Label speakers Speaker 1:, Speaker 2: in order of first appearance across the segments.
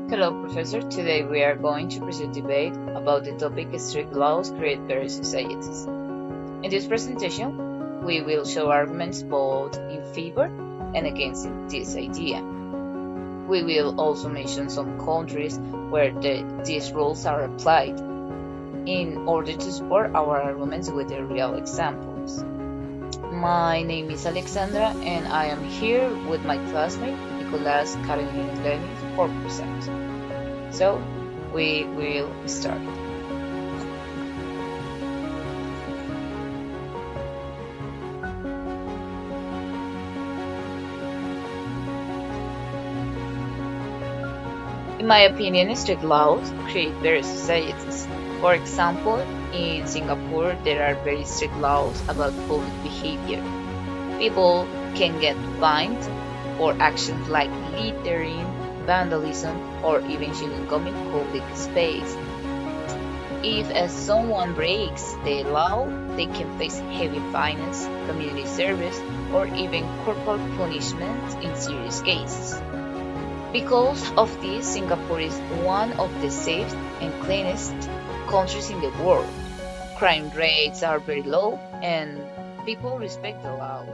Speaker 1: Hello, Professor. Today we are going to present debate about the topic strict laws create better societies. In this presentation, we will show arguments both in favor and against this idea. We will also mention some countries where these rules are applied in order to support our arguments with the real examples. My name is Alexandra and I am here with my classmate Nicolas, Karen, and Lenny for present. So we will start. In my opinion, strict laws create better societies. For example, in Singapore, there are very strict laws about public behavior. People can get fined for actions like littering, vandalism, or even chewing gum in public space. If someone breaks the law, they can face heavy fines, community service, or even corporal punishment in serious cases. Because of this, Singapore is one of the safest and cleanest countries in the world. Crime rates are very low and people respect the law.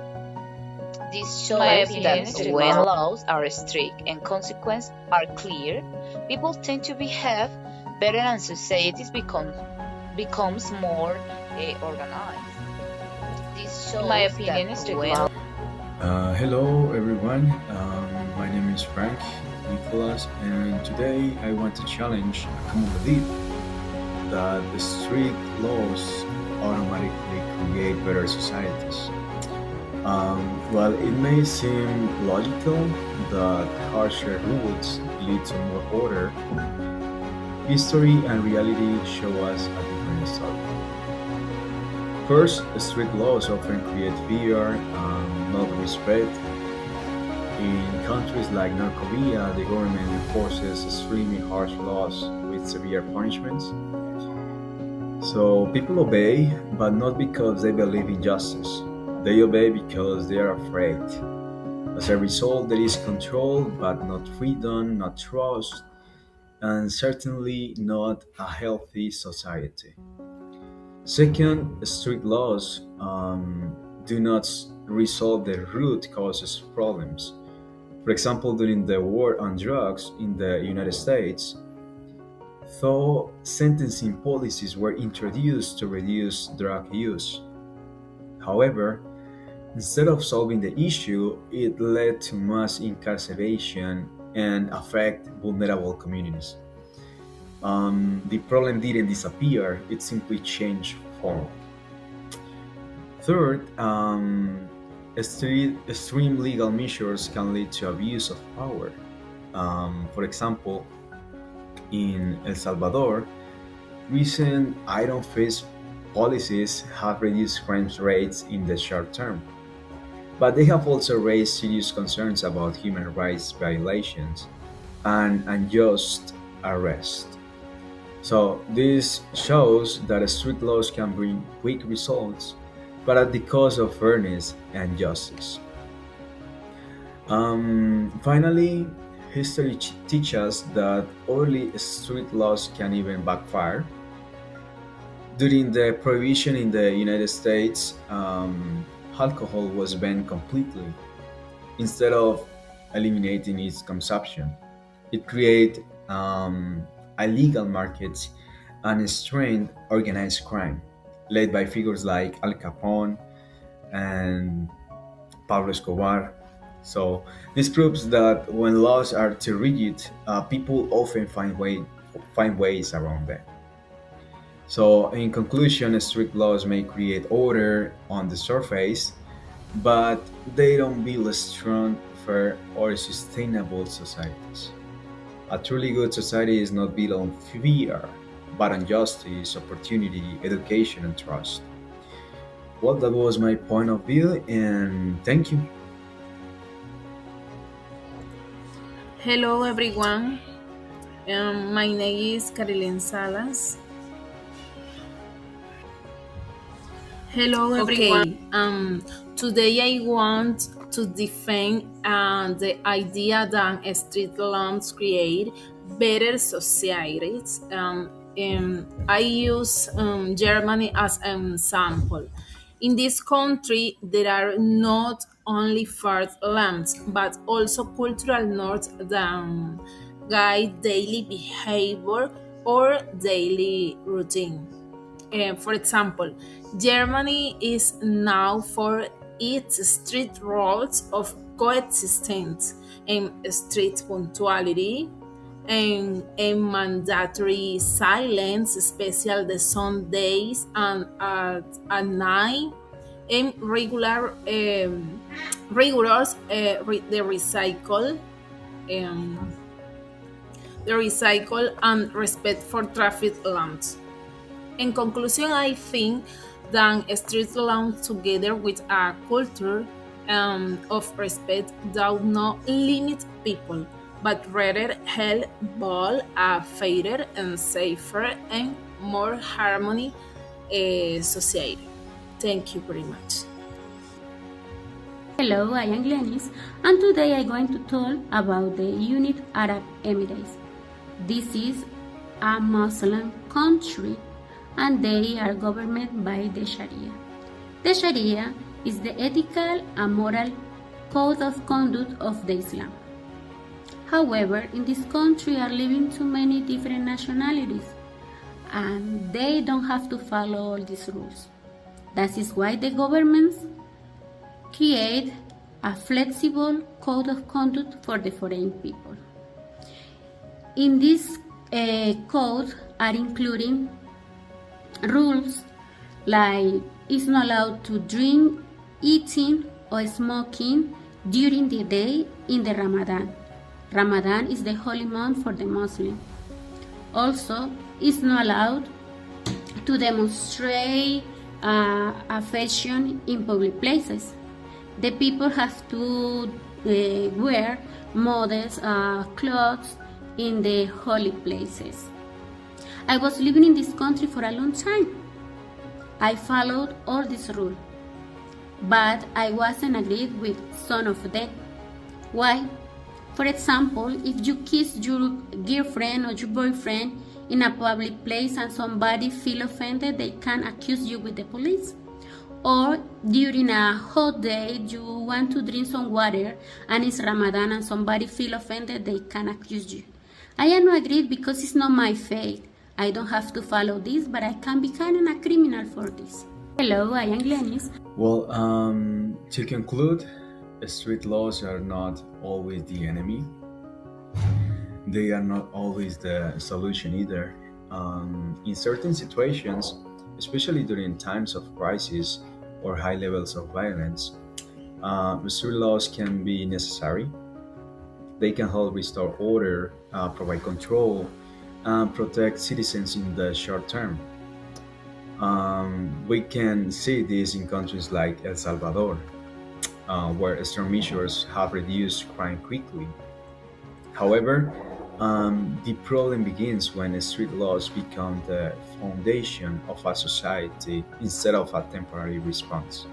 Speaker 1: This shows that when laws are strict and consequences are clear, people tend to behave better and societies becomes more organized. This shows, in my opinion, strict laws.
Speaker 2: Hello everyone, my name is Frank Nicholas, and today I want to challenge a common belief that the strict laws automatically create better societies. While it may seem logical that harsher rules lead to more order, history and reality show us a different story. First, strict laws often create fear and not respect. In countries like North Korea, the government enforces extremely harsh laws with severe punishments. So people obey, but not because they believe in justice. They obey because they are afraid. As a result, there is control, but not freedom, not trust, and certainly not a healthy society. Second, strict laws do not resolve the root causes of problems. For example, during the war on drugs in the United States, though sentencing policies were introduced to reduce drug use. However, instead of solving the issue, it led to mass incarceration and affect vulnerable communities. The problem didn't disappear, it simply changed form. Third, extreme legal measures can lead to abuse of power. For example, in El Salvador, recent iron fist policies have reduced crime rates in the short term, but they have also raised serious concerns about human rights violations and unjust arrest. So this shows that strict laws can bring quick results, but at the cost of fairness and justice. Finally, history teaches that early strict laws can even backfire. During the prohibition in the United States, alcohol was banned completely instead of eliminating its consumption. It created illegal markets and strained organized crime, led by figures like Al Capone and Pablo Escobar. So this proves that when laws are too rigid, people often find ways around them. So in conclusion, strict laws may create order on the surface, but they don't build strong, fair, or sustainable societies. A truly good society is not built on fear, but on justice, opportunity, education, and trust. Well, that was my point of view, and thank you.
Speaker 3: Hello everyone, my name is Caroline Salas. Hello everyone. Today I want to defend the idea that street lamps create better societies. I use Germany as an example. In this country, there are not only first lamps, but also cultural norms that guide daily behavior or daily routine. For example, Germany is known for its strict rules of coexistence and strict punctuality and a mandatory silence, especially the Sundays and at night, and rigorous um, the recycle and respect for traffic lamps. In conclusion, I think that street belongs together with a culture of respect does not limit people, but rather help build a fairer and safer and more harmony society. Thank you very much.
Speaker 4: Hello, I am Glenis, and today I'm going to talk about the United Arab Emirates. This is a Muslim country and they are governed by the Sharia. The Sharia is the ethical and moral code of conduct of the Islam. However, in this country are living too many different nationalities and they don't have to follow all these rules. That is why the governments create a flexible code of conduct for the foreign people. In this code are including rules like it's not allowed to drink, eating, or smoking during the day in the Ramadan. Ramadan is the holy month for the Muslim. Also, it's not allowed to demonstrate affection in public places. The people have to wear modest clothes in the holy places. I was living in this country for a long time. I followed all these rules, but I wasn't agreed with some of them. Why? For example, if you kiss your girlfriend or your boyfriend in a public place and somebody feel offended, they can accuse you with the police. Or during a hot day, you want to drink some water and it's Ramadan and somebody feel offended, they can accuse you. I am not agreed because it's not my faith. I don't have to follow this, but I can become a criminal for this. Hello, I am Glenis.
Speaker 2: Well, to conclude, street laws are not always the enemy. They are not always the solution either. In certain situations, especially during times of crisis or high levels of violence, street laws can be necessary. They can help restore order, provide control, and protect citizens in the short term. We can see this in countries like El Salvador, where strong measures have reduced crime quickly. However, the problem begins when street laws become the foundation of a society instead of a temporary response.